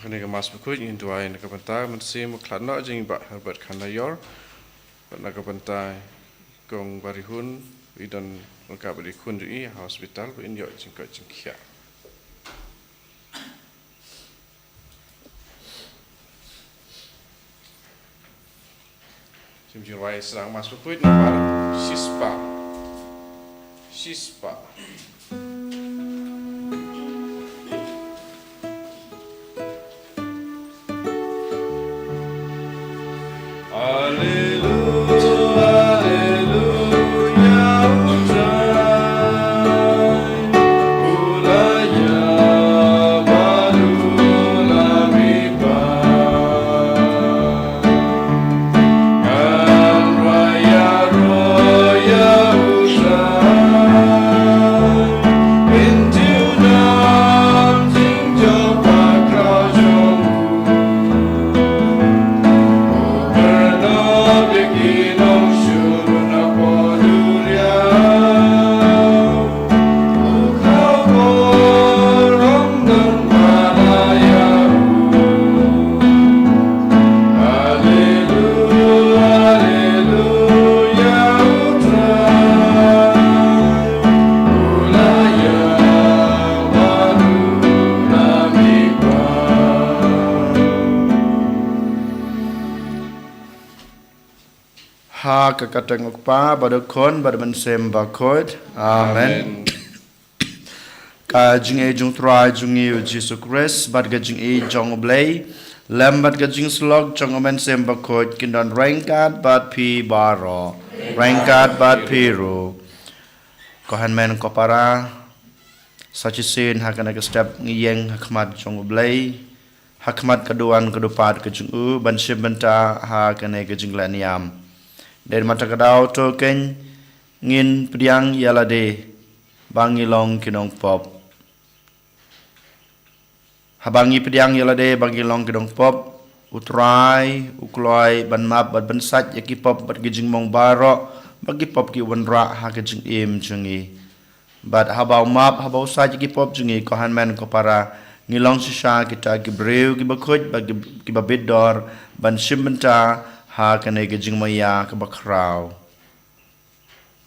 Kini kemas berkuit ingin tuai nak pentai mesti mukladna jeng bak Herbert Kanayor nak pentai gong barihun idan mereka berikun di hospital in yok jengkot jengkia. Jeng wai serang mas berkuit nampak Shispa. Kakatang ukpa badakon badaman sem bakod. Amen. Kajing e jung try jung e Jesus Christ bad gajing e jong oblay lam bad gajing slog jong omen sem bakod kindan rangkat bad pi baro rangkat bad piru kohan men kopara sachisin hakan aga step ngiyeng hakmat jong oblay hakmat kaduan kadupat kajing u ban sim benta hakan aga jing laniam dari mata kadau token ngin priang yalade bangilong kinong pop habangi priang yalade bangilong kinong pop utrai ukloi ban map ban sat yaki pop bat gijing mong baro bagi pop ki wanra ha gijing im jungi bat habau map habau sat yaki pop jungi kohan men ko para ngilong sisa kita gibreu ki bakoj bagi ki babidor ban simbenta ha kene gejing maya ke bakrau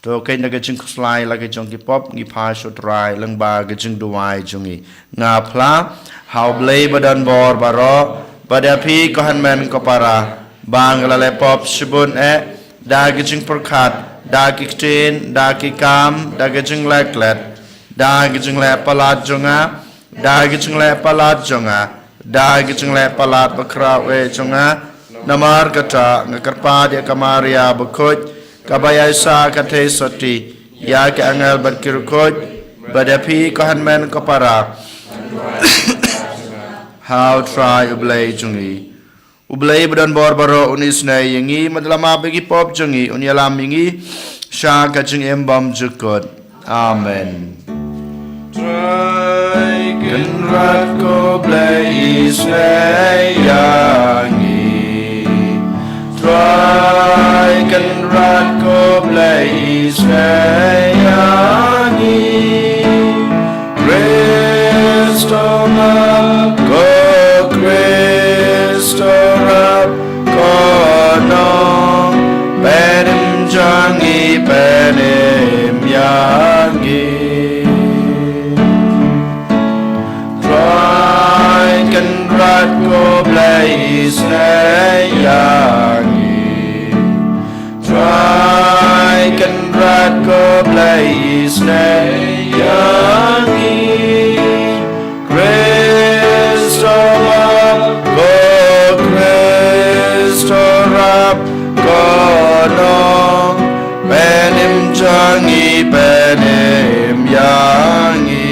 to kain da gejing kuslai la gejong ki pop ngi pha shotrai lengba gejing duai jungi nga phla hau blei badan bor baro badapi kohan men ko para bang la le pop shibun e da gejing perkhat da ki tin da ki kam da gejing leklet da gejing le palat jonga da gejing le palat jonga da gejing le palat bakrau e jonga namar kata ngakarpa dia kamaria bekoj kabaya isa kate soti ya ke angel berkirukoj badapi kohan men kopara how try ublay jungi ublay badan bor baro unis na yangi madlama bagi pop jungi unyalam yangi sha kajing embam jukot amen try genrat ko blay isnay yangi try can rat ko blaze nayangi Kristo map ko Kristo rap ko nong penim jangi penim yangi try can rat ko blaze nayangi try can rat ko blaze nayangi Kristo rap ko nong penim jangi penim yangi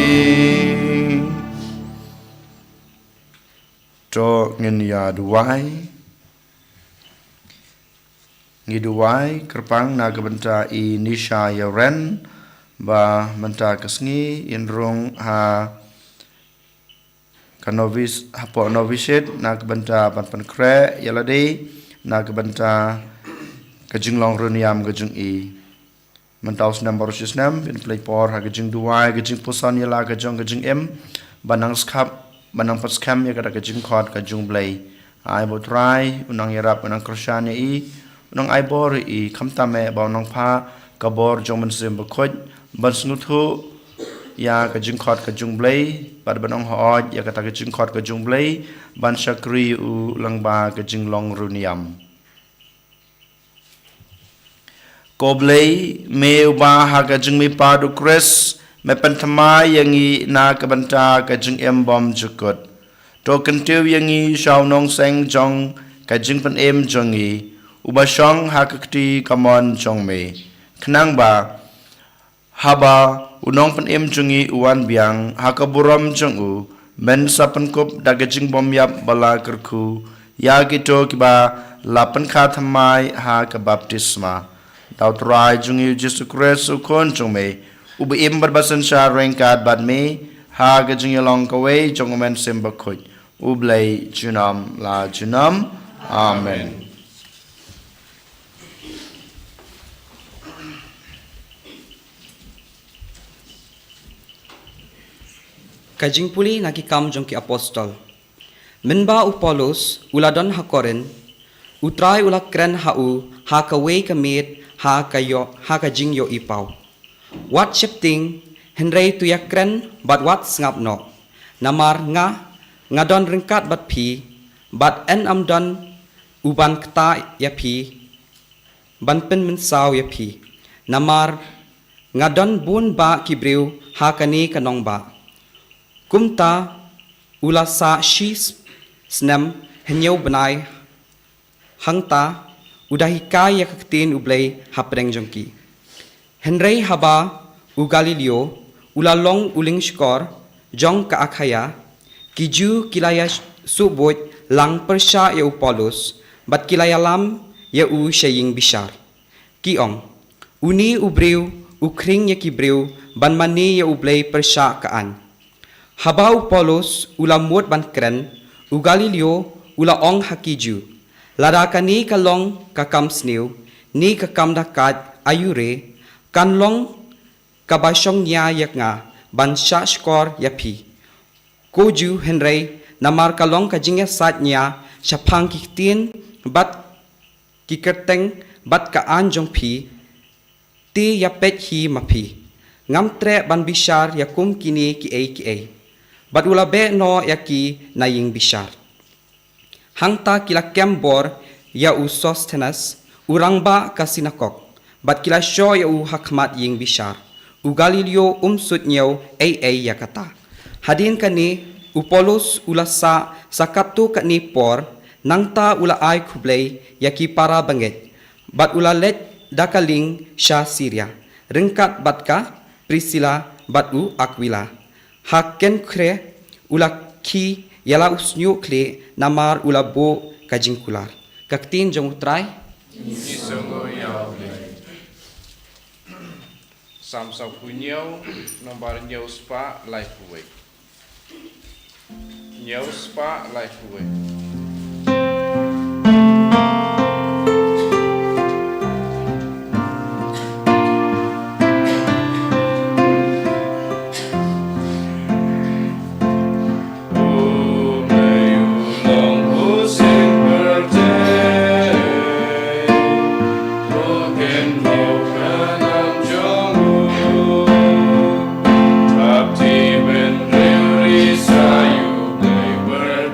to ngin ya duai ngiduai kerpang naga benta I nisha yaren ba benta kesngi inrung ha kanovis hapo novisit naga benta pan kre yalade naga benta kajinglong runiam kajing I mentau senam baru senam in play por ha kajing duai kajing pusan yala kajing em banang skap banang paskam ya kata kajing khot kajung blai ai bo trai unang yarap unang kroshan i unang ai bor i khamtame ba unang pha kabor jong man sim bakhoj ban snuthu ya kajing khot kajung blai bad banang hoj ya kata kajing khot kajung blai ban shakri u langba kajing long runiam Koblei me uba ha kajing mi padu kres me pentama yangi na kabanta kajing embom jukut to kentiu yangi shaw nong seng jong kajing pen em jongi uba shong ha kakti kamon jong me knang ba haba unong pen em jongi uan biang ha kaburam jong u men sapen kup da kajing bom yap bala kerku ya gitu kiba lapen kha thamai ha ka baptisma Tau trai jungi Yesus Kristus ukon jong me ubi im berbasan sya rengkat bad me ha ga jungi long kawai jong men semba khoj ublai junam la junam amen Kajing puli naki kam jong ki apostol menba u Paulus uladon ha Korin utrai ula kren ha u ha kawai kamit ha kajing yo ipau wat shifting henrei tu yakren bat wat ngap no namar ngadon ringkat bat pi bat en amdon uban kta ya pi ban pen men saw ya pi namar ngadon bun ba kibriu ha kani kanong ba kumta ula sa shis snam henyau benai hangta udahi kaya kaktin ublay hapreng jongki. Henry haba u Galileo ulalong uling skor jong ka akhaya kiju kilaya subot lang persya ya u Paulus bat kilaya lam ya u shaying bishar. Kiong uni ubriu ukring ya kibriu ban mani ya ublay persya kaan. Haba u Paulus ulamut ban kren u Galileo ulaong hakiju. Ladakani kalong kakam sniu, ni kakam dakat ayure, kanlong kabasyong niya yak nga, ban sya skor yapi. Koju Henry, namar kalong kajingya sat niya, syapang kiktin, bat kikerteng, bat kaan jong pi, ti yapet hi mapi. Ngam tre ban bishar yakum kini ki. Bat ulabe no yaki naying bishar. Hangta kila kembor ya u Sostenes urangba kasinakok bat kila syo ya u hakmat ying bishar u Galileo sut nyaw ay yakata hadin kani u Paulus ulasa sakatu kani por nangta ula ay kublay yaki para banget bat ulalet dakaling sya Syria ringkat bat ka Priscilla bat u Aquila haken kre ula ki yala usnyu kle namar ulabo kajingkular kaktin jong utrai Isongo yaw Samsa punyaw nombar nyaw spa life away nyaw spa life away Sayu, they were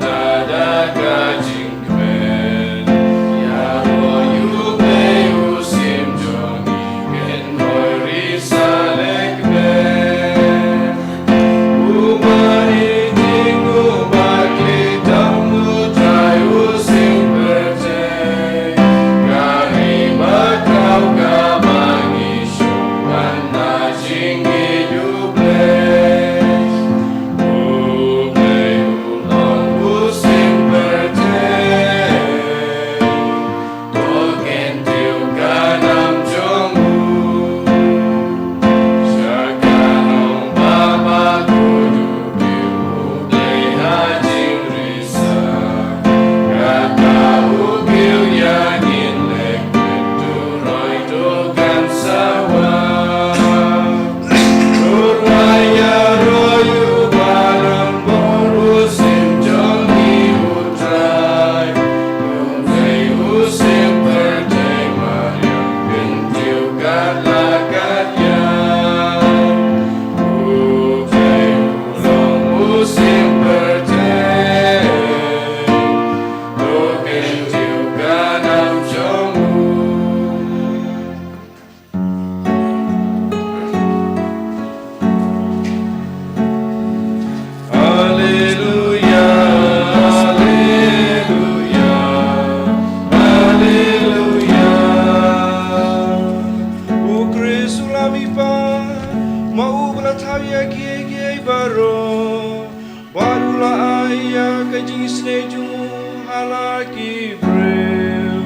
ya kajing snejungu halaki breu.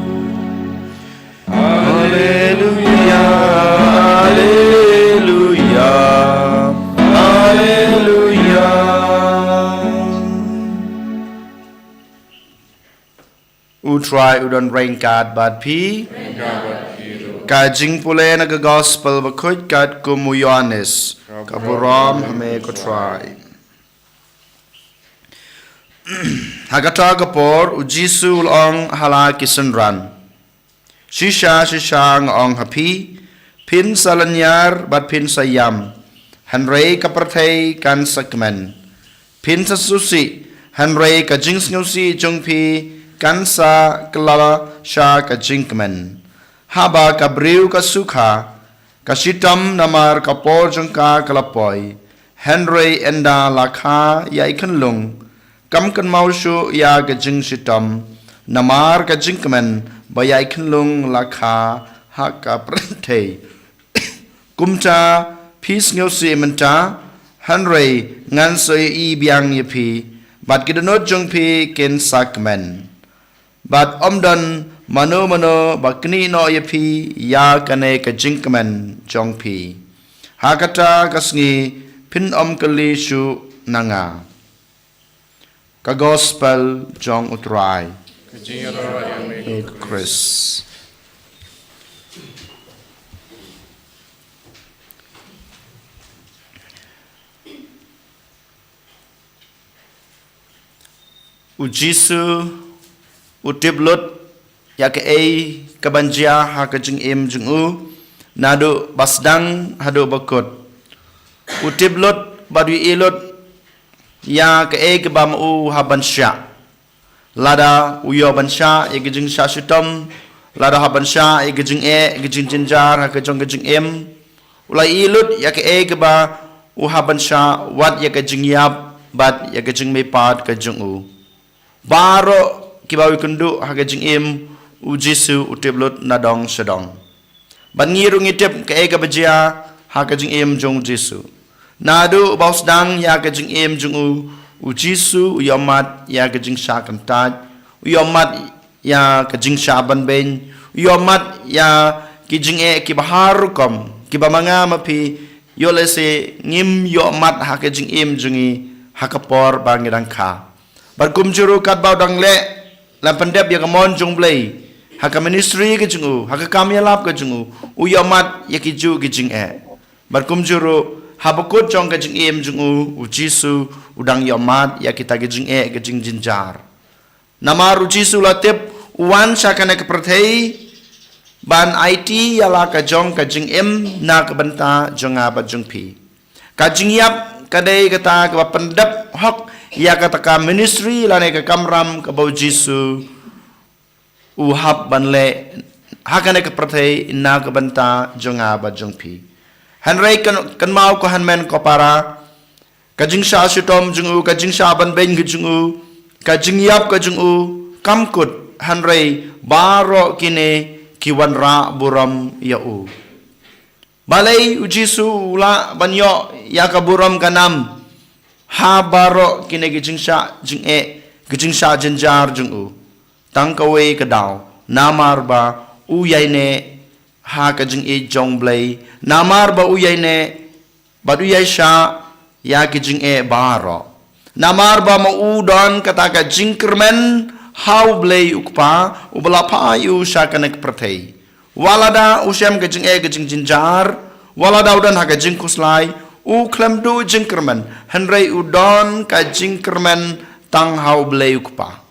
Haleluya, haleluya, haleluya. Utrai udon rainkat bat pi. Kajing pule naga gospel bakut kat kumu Yohanes. Kaburam hame ko try. Hagata kapor ujisu long hala kisenran. Shisha ngong hapi. Pin salanyar bat pin sayam. Hanrei kapertay kan sakmen. Pin sasusi. Hanrei kajing snusi jungpi. Kansa kelala sha kajingmen. Haba kabriu kasuka. Kasitam namar kapor jengka kalapoy. Henry enda lakha ya ikan lung. Kam kan maushu ya kajing sitam. Namar kajingmen. Baya ikan lung lakha haka prentay. Kumta pis ngyosi menta. Henry ngansoi i biang yepi. Bat kidanot jengpi ken sakmen. Bat omdan mano bakni no yapi ya kane kajingkaman jongpi. Hakata kasngi pin kali shu nanga. Ka gospel jong utrai. Kajing ro yang me Chris. Ujisu utiblut ya ke kabanjia ha kajing jung u nadu basdang hadu bakut utiblut badu ilut ya ke kebam u habansya lada uyo bansya ya kajing sya sutam lada habansya ya kajing kajing jinjar ha kajing ulai ilut ya ke keba u habansya wat ya kajing yap bat ya kajing mepat kajing u baro kibawi kundu hagajing ujisu utiblut nadong sedong. Ban ngiru ngitip ke ega bajia hagajing jong jisu. Nadu bausdang ya hagajing jong ujisu uyamat ya hagajing syakantat. Uyamat ya hagajing syaban ben. Uyamat ya kijing kibaharukom. Kibamanga mapi yolese ngim yomat hagajing jongi hakapor bangirangka. Barkumjuru kat baudang le lam pendep ya kamon jong blai haka ministry ke jungu haka kamyalap ke jungu uyamat ya kiju kijing barkumjuru habakut jong ke jing jungu ujisu udang yamat ya kita kijing kijing jinjar namar ujisu latip uwan sakane ke perthai ban IT yala ka jong ka jing na ka banta jonga ba jong pi ka jing yap kadai kata ka pendep hok ya kata ka ministry lane ka kamram ka bau jisu uhab banle hakane ka prathai na ka banta jonga ba jongpi hanrei kan mau ko hanmen ko para ka jingsha sutom jungu ka jingsha ban ben gi jungu ka jingyap ka jungu kamkut hanrei baro kine kiwan ra buram ya u balai ujisu la banyo ya ka buram kanam ha baro kine gijingsha gijingsha jinjar jungu tangkawe kadau namar ba uyaine ha ka jing jong blai namar ba uyaine badu yaisha ya gijing baro namar ba ma udon kata ka jingkermen how blai ukpa ublapa yu shakanek prathai walada usyam gijing gijing jinjar walada udan ha ka jing kuslai u klamdu jingkerman henrei udon ka jingkerman tang hau blei ukpa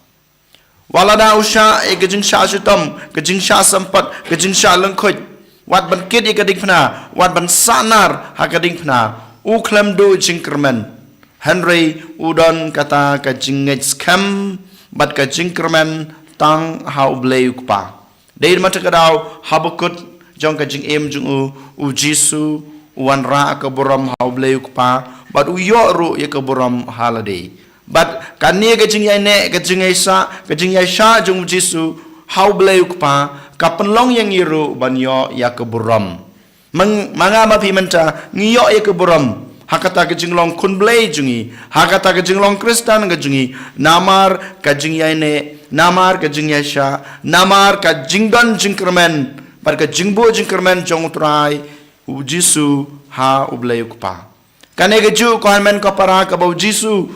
walada usha gejing sha sutam gejing sha sampat gejing sha lengkhoj wat ban kit gading phna wat ban sanar ha gading phna u klamdu jingkerman henrei udon kata ka jingej skam bat ka jingkerman tang hau blei ukpa dei matakadau habakut jong ka jing jung u jisu wan ra ka buram hau bleuk pa bat u yo ru ya ka buram holiday bat kani ka jing ya ne ka jing ya sha jung jisu hau bleuk pa ka penlong yang iru ban yo ya ka buram manga ma pi menta ngiyo ya ka buram hakata ke jinglong kun blei jungi hakata ke jinglong Kristen ke jungi namar ka jing yaine namar ka jing yasha namar ka jingdon jingkermen bar ka jingbo jingkermen jong utrai u Jisu ha ublei ukpa kane ke ju ko men ko para ka bau Jisu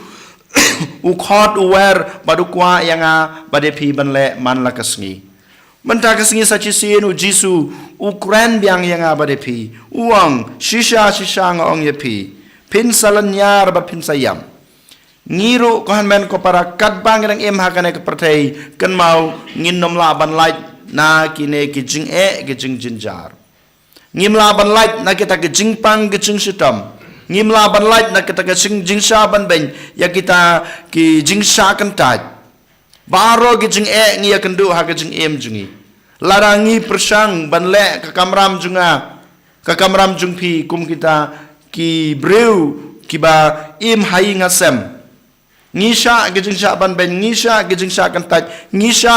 u khot u wer badu kwa yanga badepi banle man la kasngi menta kasngi sachi sin u Jisu u kren biang yanga badepi uang shisha nga ong yepi pin salan nyar ba pin sayam ngiru ko men ko para kat bang rang em ha kane ke pertai kan mau ngin nom la ban lai na kine ki jing ki jing jinjar ngim la ban lai na kita ke jing pang ke jing sitam ngim la ban lai na kita ke jing sha ban ben ya kita ki jing sha kan taj baro ki jing ngi ya kan du ha ke jing em jungi larangi persang ban le ka kamram junga ka kamram jung phi kum kita ki breu ki ba im hai ngasem ngisha ke jing sha ban ben ngisha ke jing sha kan taj ngisha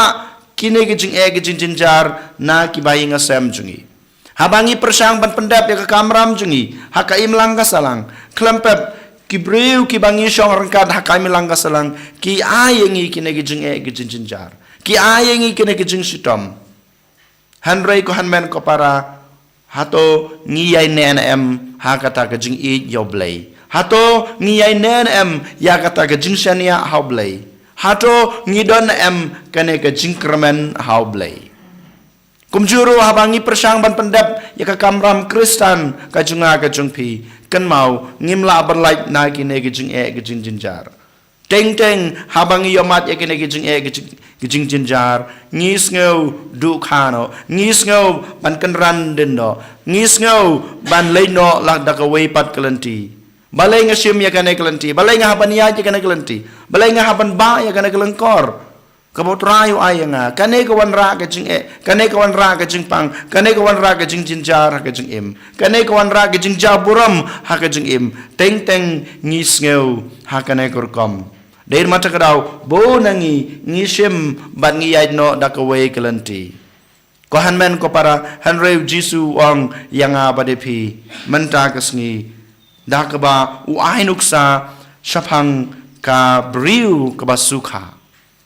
kine ke jing jinjar na ki ba ngasem jungi habangi persang ban pendap ya ka kamram jungi haka im langga salang klempep ki breu ki bangi shong rangkat haka im langga salang ki ayengi kine ke jing jinjar ki ayengi kine ke jing sitom hanrei ko hanmen ko para hato ngiyai nen hakata ke jing yoblei hato ngiyai nen ya kata ke jing shania haublei hato ngidon kane ke jing kermen haublei kumjuru habangi persang ban pendap ya ka kamram Kristen ka junga ka jungpi kan mau ngimla berlait na kine ke jing jinjar teng habangi yomat ya kine ke jing jinjar ngis ngau du khano ngis ngau ban kenran dendo ngis ngau ban leino lak da ka wei pat kelanti balai ngasim ya kane kelanti balai ngahaban ya kane kelanti balai ngahaban ba ya kane kelengkor kabotrayo ayanga kane kawan ra ka jing kane kawan ra ka jing pang kane kawan ra ka jing jinjar ha ka jing im kane kawan ra ka jing jaburam ha ka jing im teng ngis ngeu ha kane kurkom der mata kadau bo nangi ngisim ban ngiyai no da ka wei kelanti ko hanmen ko para hanreu Jisu ong yanga badepi menta kasngi da ka ba u ainuksa shapang ka briu ka basukha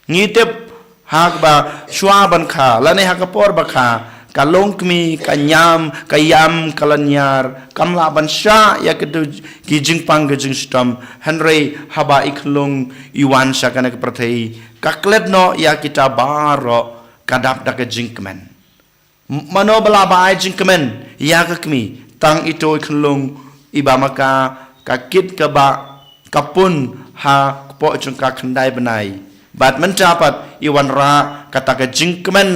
ngitep hak ba shwa ban kha lane hakapor ba kha kalongkmi kanyam kayam kalanyar kamla ban sha ya kedu ki jingpang ge jingstam hanrei haba ikhlung iwan sha kana ke prathei kaklet no ya kita baro kadap da ke jingkmen mano bala ba ai jingkmen ya kakmi tang ito ikhlung ibamaka kakit ka ba kapun ha po chung ka khandai banai bat mencapat iwan ra kata ke jingkemen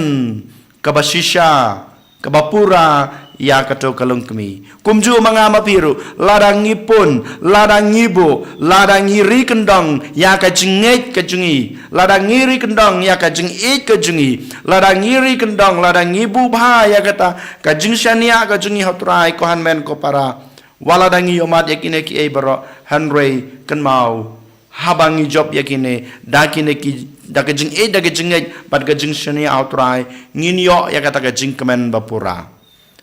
ke basisha ke bapura ya kato kalung kemi kumju mangama piru ladang ngipun ladang ngibo ladang ngiri kendong ya ka jinget ke jungi ladang ngiri kendong ya ka jingit ke jungi ladang ngiri kendong ladang ngibu bha ya kata ka jingshania ka jungi hotrai ko hanmen ko para waladangi yomat yakine ki ei baro hanrei kan mau habangi job yakine dakine ki dakajing pat gajing shani outrai nginyo yakata gajing kemen bapura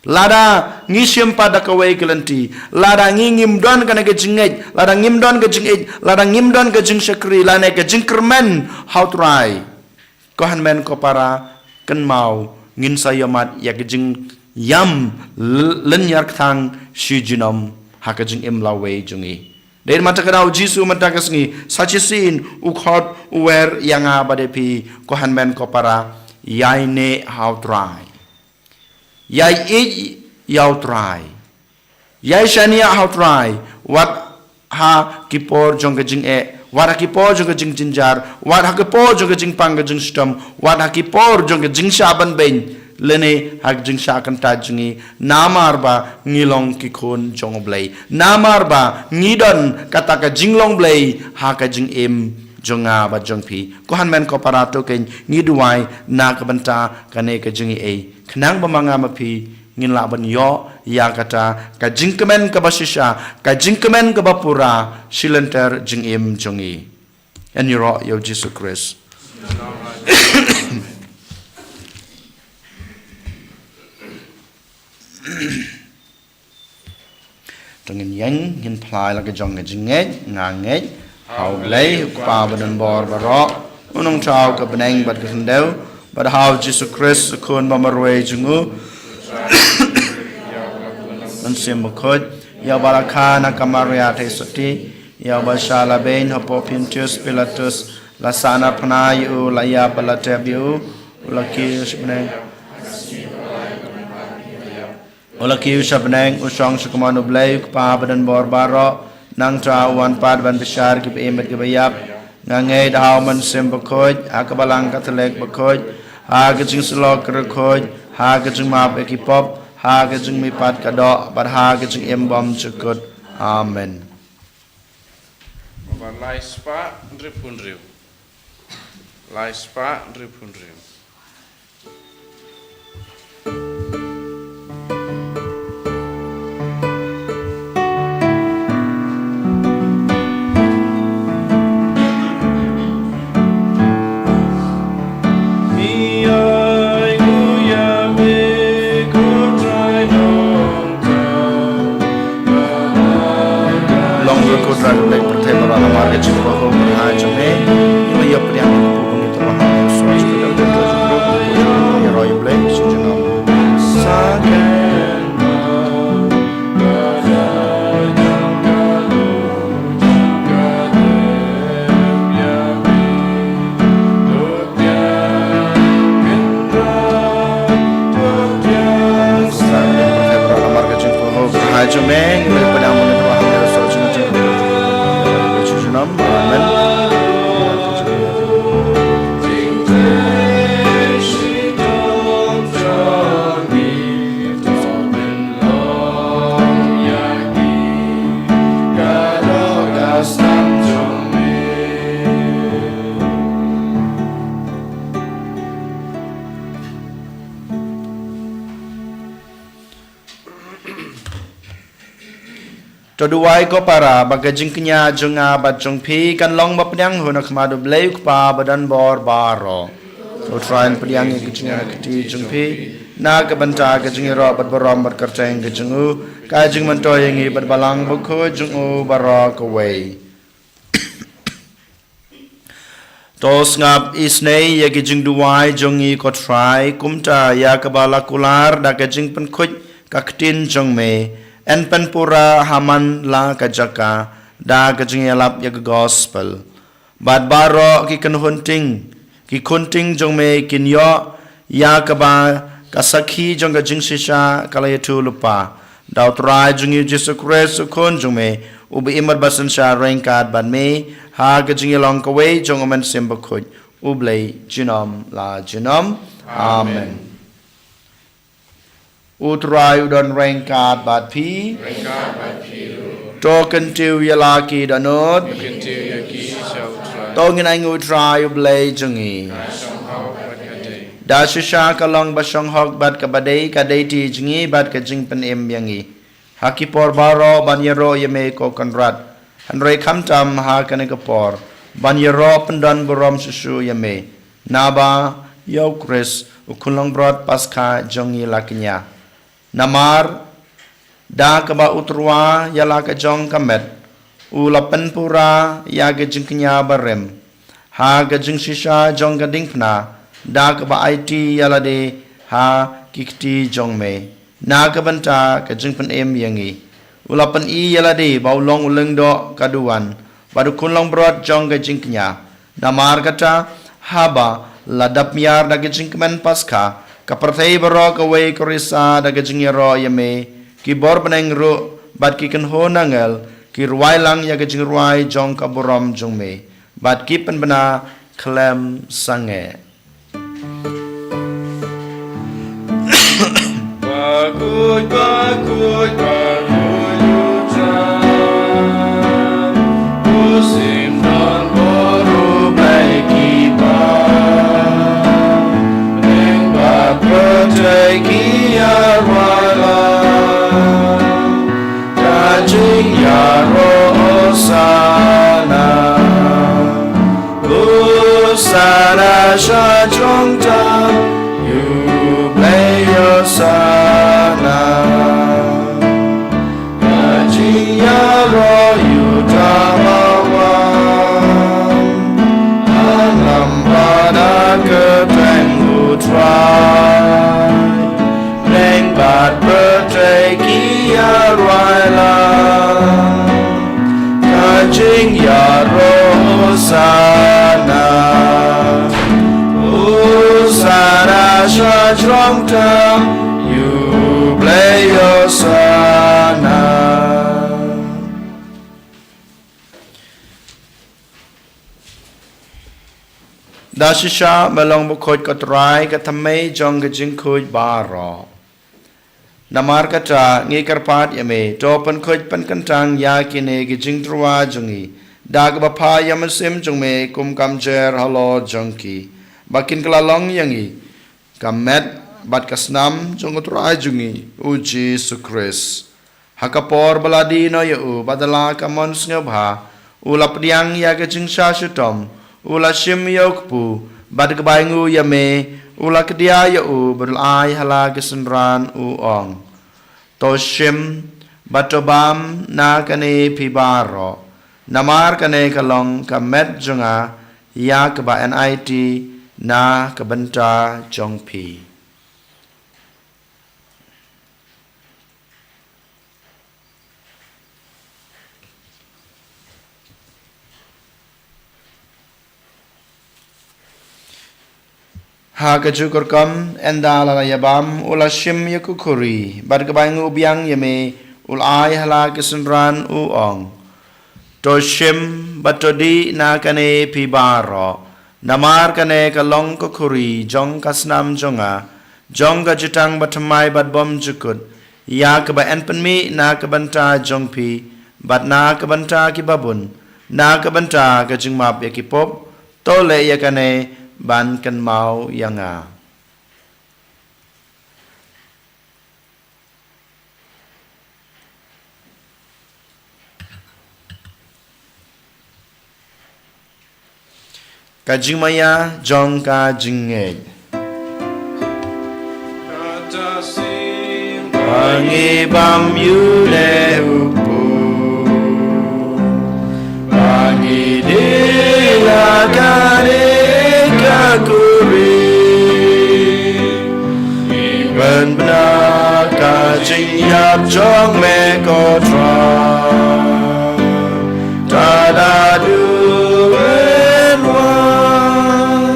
lada ngisim pada kawai kelanti lada ngingim don kana gajing lada ngim don gajing lada ngim don gajing sakri lane gajing kermen outrai kohan men ko para kan mau ngin sayamat yakajing yam lenyar thang shijinom hakajing imlawe jungi dari mata kenau Jisu mata kesngi sachisin ukhot uwer yanga badepi kohan men ko para yaine how try yai yau try yai shania how try wat ha kipor jong gajing wat ha kipor jong gajing jinjar wat ha kipor jong gajing pang gajing stom wat ha kipor jong gajing shaban ben lene hak jing sha kan ta jingi namar ba ngilong ki khon jong blai namar ba ngidon kata ka jinglong blai ha ka jing em jonga ba jong pi ko han men ko parato ken ngiduai na ka banta kane ka jingi khnang ba manga ma pi ngin la ban yo ya kata ka jing kemen ka basisha ka jing kemen ka bapura silenter jing em jongi en yoro yo Jesus Christ Dengan yang hin plai la ke jong ke jinget nganget hau lei pa badan bor barok unong chau ke beneng bat ke hendau bad hau Jesus Christ kun ba marwe jungu an sim khod ya baraka na kamaria te soti ya bashala ben hapo Pontius Pilatus lasana pnayu laya balatebiu ulaki beneng Olaki usabneng usong sukumanu blay pa badan bor baro nang trawan pad ban besar ki emet ki bayap ngangai daw man sim bakoj akabalang katelek bakoj ha gajing slok rekoj ha gajing map ekipop ha gajing mi pad kado bad ha gajing embom cukut amen Lai spa dripun riu. Lai spa dripun riu. Toduai ko para bagajing kenya junga bajong pi kan long bapnyang hunak madu blay pa badan bor baro. So train pediang kecingnya keti jung pi na kabanta kecing ro bad barom bad kerceng kecungu kajing mentoy yang bad balang buku jungu baro kawai. Tos ngap isnei ya kecing duai jungi ko try kumta ya kabala kular da kecing penkut kaktin jung me. En penpura haman la kajaka da kajing yalap ya gospel bad baro ki kunting jong me kinyo ya kaba kasakhi jong kajing sisa kalayatu lupa da utrai jong Jesus Christ kun jong me ubi imar basan sha rengkat ban me ha kajing yalong kawai jong omen sembakut ublay jinom la jinom amen. Utrai udon rengkat bat pi token tiu yalaki danot tongin ang utrai ublay jungi da shisha kalong basong hok bat kabadai kadai ti jungi bat kajing pen em yangi haki por baro banyero yame ko konrat hanrei kamtam ha kanekapor banyero pendan borom susu yame naba yo Chris ukulong brot paska jongi lakinya Namar da kaba utrwa yala ka jong kamet ulapan pura ya gajing kenya barem ha gajing shisha jong gading pna da kaba IT yala de ha kikti jong me na kabanta gajing pen em yangi ulapan I yala de baulong uleng do kaduan badu kunlong brot jong gajing kenya namar kata haba ladap miar da gajing kemen paska kapertai baro kawai korisa daga jingyaro yame ki bor beneng ru bat ki kan ho nangel ki ruai lang ya gajing ruai jong kaburom jong me bat ki pen bena klem sange bakut usim don boru baiki Perteki arwala Kajing yaro osana Usana syajongta Yublay osana Kajing utrai Neng bat berteki arwaila Kajing ya rosana Usara shajrong tam Yubleyosana Dashisha melong bukhoj katrai katamay jong gajing khoj baro. Namar kata ngi karpat yame topan khoj pan kantang ya kine gajing truwa jongi. Dag bapa yamasim jong me kum kamjer halo jongki. Bakin kelalong yangi. Kamet bat kasnam jong utrai jongi uji sukris. Hakapor baladi no yu badala kamon ngabha. Ulap diang ya gajing syashutom. Ula shim yokpu bad kebaingu yame ula kedia yu berlai hala kesenran uong to shim batobam na kane pibaro namar kane kalong kamet jonga ya keba NIT na kebenta jongpi ha kajukur kam endala yabam ula shim yakukuri bad kebaingu biang yame ulai hala kesenran uong to shim batodi na kane pibaro namar kane kalong kukuri jong kasnam jonga jong kajutang batamai bad bom jukut ya keba enpenmi na kebanta jongpi bad na kebanta kibabun na kebanta kajingmap yakipop tole yakane ban kan mau yanga kajing maya jong kajing ngej pangi bam yu le upu pangi de la kare kakuri Iban benar kajing yap jong me kotra Tada duwen wan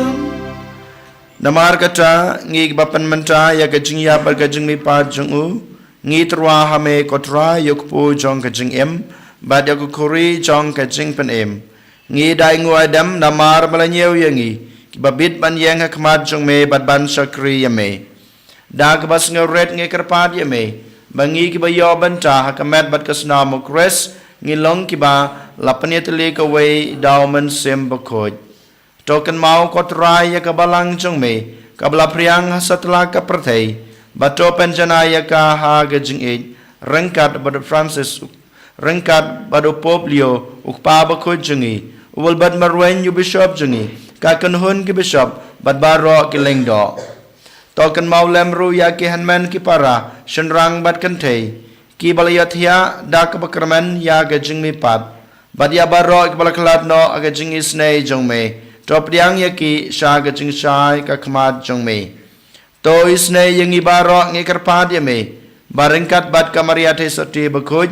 Namar kata ngi bapan menta ya kajing yap bar kajing mi pat jong u Ngi terwa hame kotra yukpu jong kajing em Bad yakukuri jong kajing pen em Ngi dai ngu adam namar malanyeu yangi Babit ban yang hakmat jong me bad ban sakri yame. Dag bas ngoret nge kerpad yame. Bangi ki ba yo banta hakamat bad kasna mukres ngilong ki ba lapanya tele ka way dauman sim bakoj. Token mau kotrai ya kabalang jong me. Kabla priang hasatla ka perthai. Bato penjana ya ka ha gajing ej. Rengkat bad Francis. Rengkat bado Poplio ukpa bakoj jongi. Uwal bad marwen yu bishop jongi. Kakan hun ki bishop bad baro ki lengdo token maulem ru ya ki hanman ki para shenrang bad kantei ki balayathia dak bakraman ya gajing mi pat bad ya baro ki balaklat no agajing isnei jongme top diang ya ki sha gajing shai ka khmat jongme to isnei yangi baro ngi karpad ya me barengkat bad kamariate sati bakhoj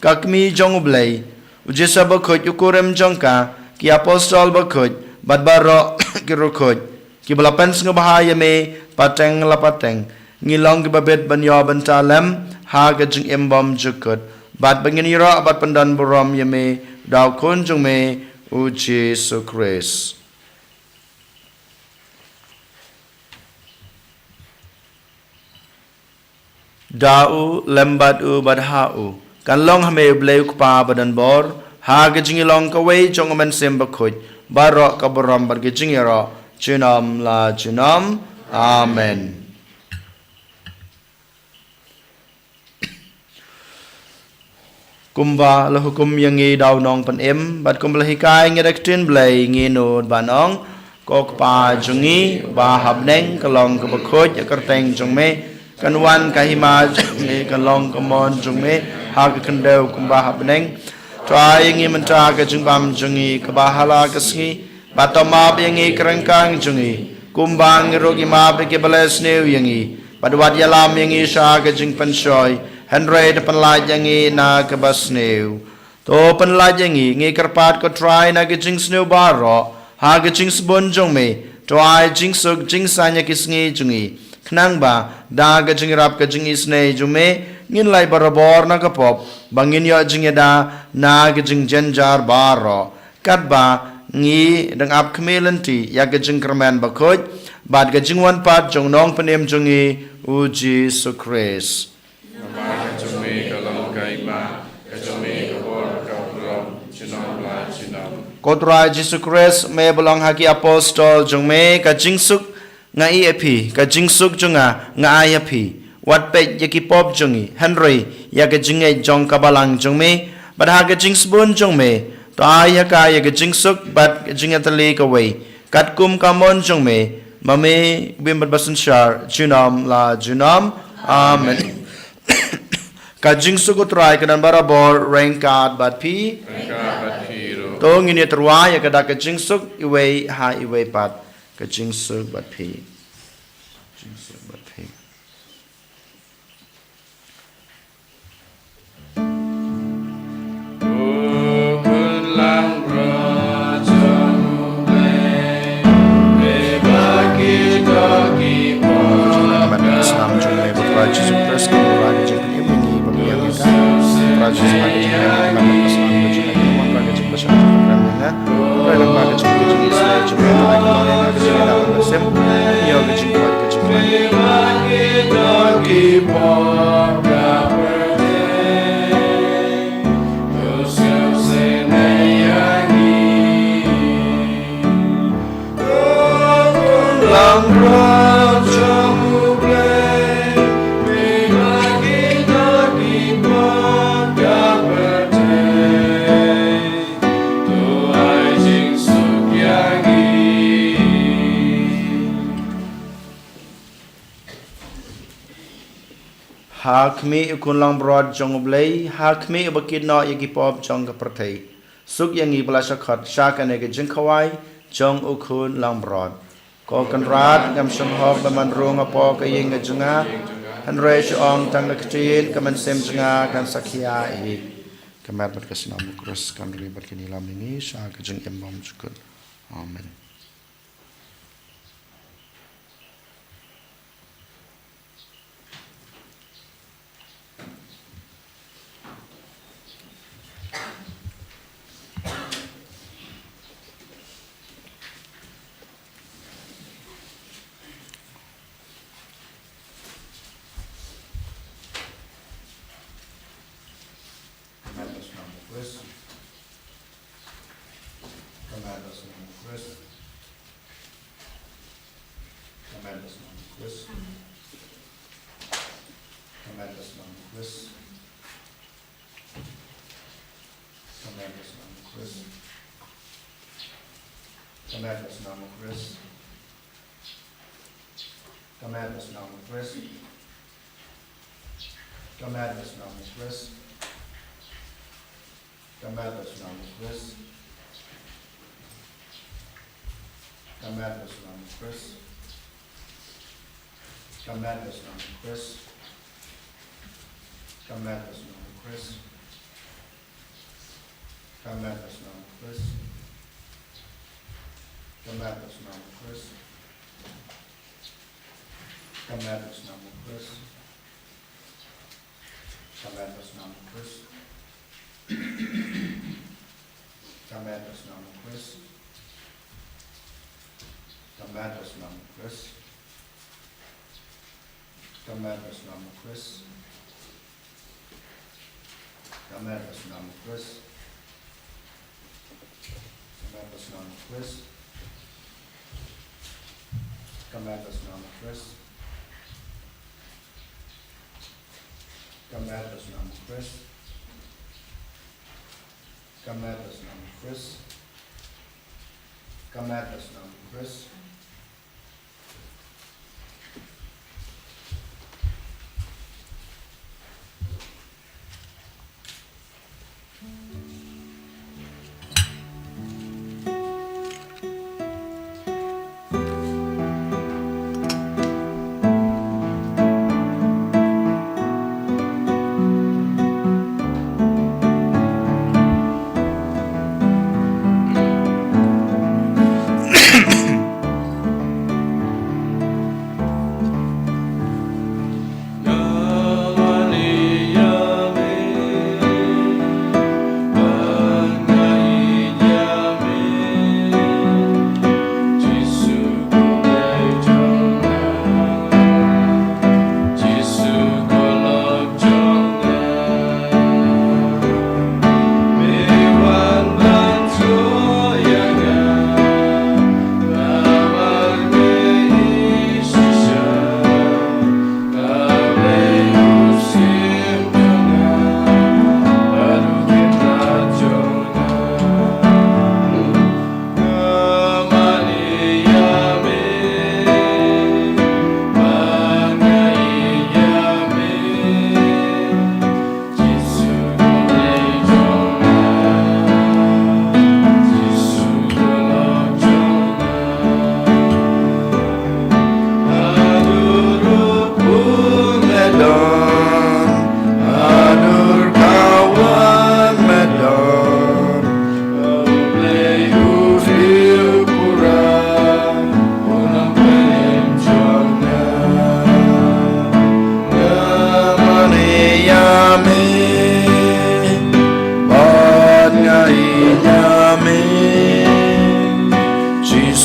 kakmi jongublei ujesa bakhoj ukurem jongka ki apostol bakhoj bad baro kirukoj ki balapan sing bahaya me pateng lapateng ngilong ki babet banyo bantalem ha gajing embom jukut bad banginira bad pandan borom yame daw kunjung me uji sukres dau lembat u badhau kan long hame bleu kpa badan bor ha gajing ilong ka wei jong men sem bakhoj Barok kabaram bergejing yara Junam la junam Amen Kumba la hukum yang ngi daw nong pan em Bat kumbla hikai ngi rektin blay ngi nod banong Kok pa jungi Bahab neng kalong kabakoj Akarteng jung me Kanwan kahima jung me Kalong kamon jung me Hag kandaw kumba hab neng Try ngi menta ka jungbam jungi kabahala kasngi batomab yangi kerengkang jungi kumbang rogi ma pe ke bales neu yangi padwat yalam yangi sha ke jing pensoy Henry de penlaj yangi na ke bas neu to penlaj yangi ngi kerpat ko try na ke jing sneu baro ha ke jing sbon jong me try jing suk jing sanya kis ngi jungi knang ba da ke jing rap ke jing isne jume ngin lai barabor na ka pop bangin yo jing da na ke jing jenjar baro kat ba ngi dang ap kmelanti ya ke jing kerman ba khoj bad ke jing wan pat jong nong penem jungi uji sukres Nama kecumi kalau kaima, kecumi kebor kau belum, cinom lah cinom. Kotra Jesus Christ me belong haki apostol jong me ka jingsuk nga iepi ka jingsuk jonga nga ayapi wat pe yaki pop jongi Henry ya ka jinge jong kabalang jong me bad ha ka jingsbun jong me to aya ka ya ka jingsuk bad ka jinge tali ka we kat kum kamon jong me mame bim bad basan shar junam la junam amen ka jingsuk utrai kanan barabor rengkat bad pi Mereka berfiru. to ngini terwa ya kada ka jingsuk iwe ha iwe pat ka jingsuk bat phi jingsuk bat phi Uhun lang raja mule, bebagi kaki Selamat Islam jumlah putra Jesus Christ kembali ke jalan ini bagi yang kita putra Jesus lagi jalan Islam ke jalan ini lagi jalan bersama kerana dalam bagi jalan Islam jumlah lagi ke jalan bersam ya ke jalan bebagi kaki lang raja mule, bebagi kaki tuai jing sukyangi. Hakmi ukun lang broad jong oblay hakmi bakid no yagi pop jong ka perthei suk yangi bala shakhat shakane ke jing khawai jong ukun lang broad ko kan rat ngam sham hok baman rung apo ka ying junga han resh ong tang laktin kaman sem junga kan sakhia e kamat bat kasna mukros kan ri bat kini lam ni sha ka jing emam chukut amen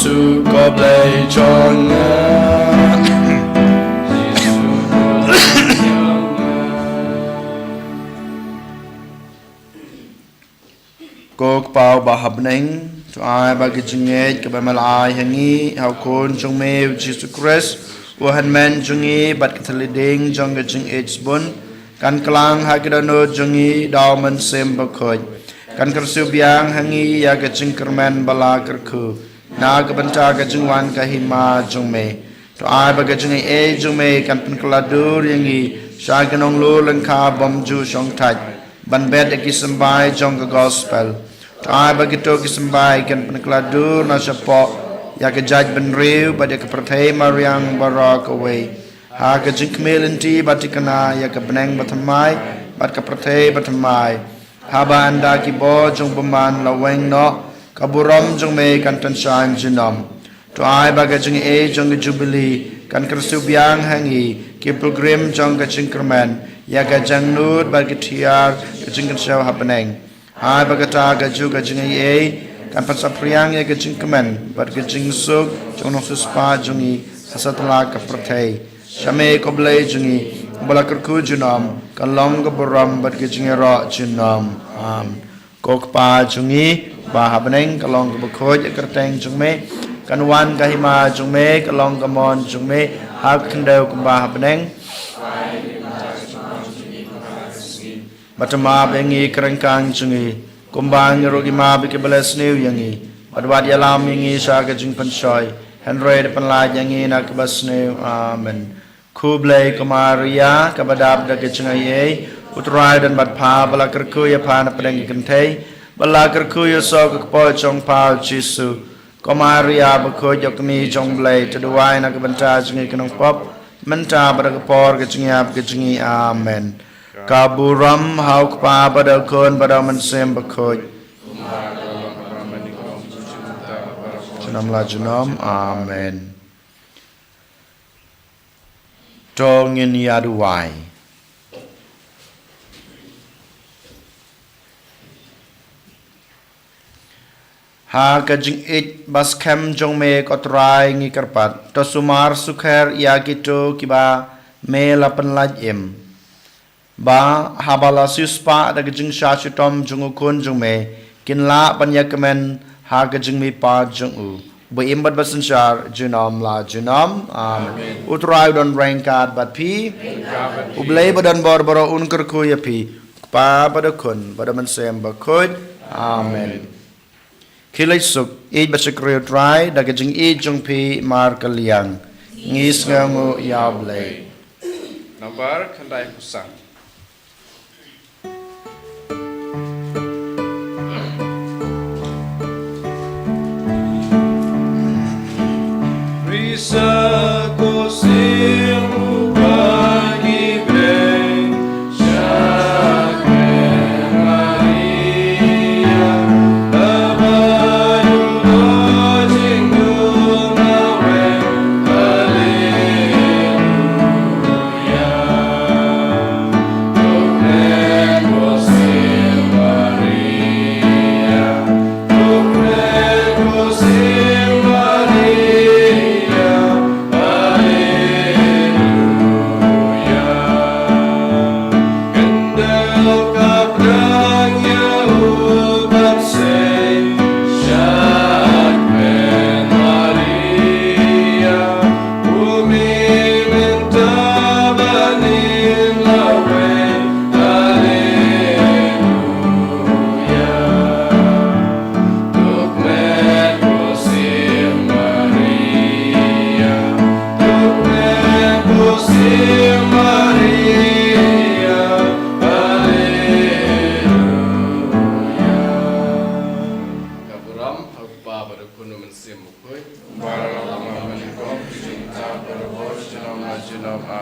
Giêsu có lệ cho ngài cô bao bà hấp nén cho ai bà cái chừng nghe cái bà mal ai hàng nghi hào khôn trong mê Giêsu Christ của hành men trong nghi bát cái thali đinh trong cái chừng H4 kan kelang hakidono trong nghi đào mình xem bà khơi kan kersiu biang hàng nghi ya cái chừng kermen bala kerku na cái bên cha cái chừng wan cái hima trong mê cho ai bà cái chừng nghe trong mê kan pen keladur yang nghi sa cái nong lu lên kha bom ju song thạch ban bed cái sembai trong cái gospel ai begitu kesembai kan penekladur na sepo ya ke judge ben riu pada ke perthai mariang barak away ha ke jingkmelinti batikana ya ke beneng bathamai bat ke perthai bathamai ha ba anda ki bo jong baman laweng no kaburam jong me kan tan shan jinom to ai ba ke jing e jong ke jubilee kan kersu biang hangi ki program jong ke jingkerman ya ke jang nut ba ke tiar ke jingkan shaw happening hai bagata gaju gajing ye kan pasapriang ye gajing kemen bat gajing suk jong suspa jungi sasatla ka prathai shame koblai jungi balakar ku junam kalong ka buram bat gajing ro junam kok pa jungi ba habneng kalong ka bukhoj kerteng jungme kanwan ka hima jungme kalong ka mon jungme hak kendau ka ba habneng Batama bengi kerengkang jungi kumbang rogi ma bike belas new yangi badwad yalam yangi saga jing pansoi henry de panlaj yangi nak bas new amen kublai kumaria kabadab da kecngai utrai dan bat pa bala kerku ya pa na pedeng kentai bala kerku ya so ka po chong pa jisu kumaria bakho jokni chong blai to duai nak banta jungi kenong pop menta badakapor kecngi amen Kaburam hauk pa pada kon pada mensem bakoj. Junam la junam amen. Tongin yaduai. Ha kajing it bas kem jong me kotrai ngi kerpat. To sumar sukher ya gitu kiba me lapan lajim. Ba habala suspa da gajing shachutom jungukun jungme kinla panyakamen ha gajing mi pa jungu bo imbat basanshar junam la junam amen utrai don rangkat bat pi ublay badan barbaro unkar ko yapi pa badakun badaman sem bakod amen kilay suk ej basakriyo try da gajing ej jungpi mar kalyang ngis ngango yablay Nambar kandai kusang Risa ko simu pagi breng Syakren Maria Abayu lojing dumawe Haleluya Tukren ko sim Maria Tukren ko sim Maria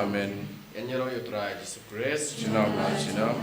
Amen. Yang nyerah yutrai Yesus Kristus. Junam la junam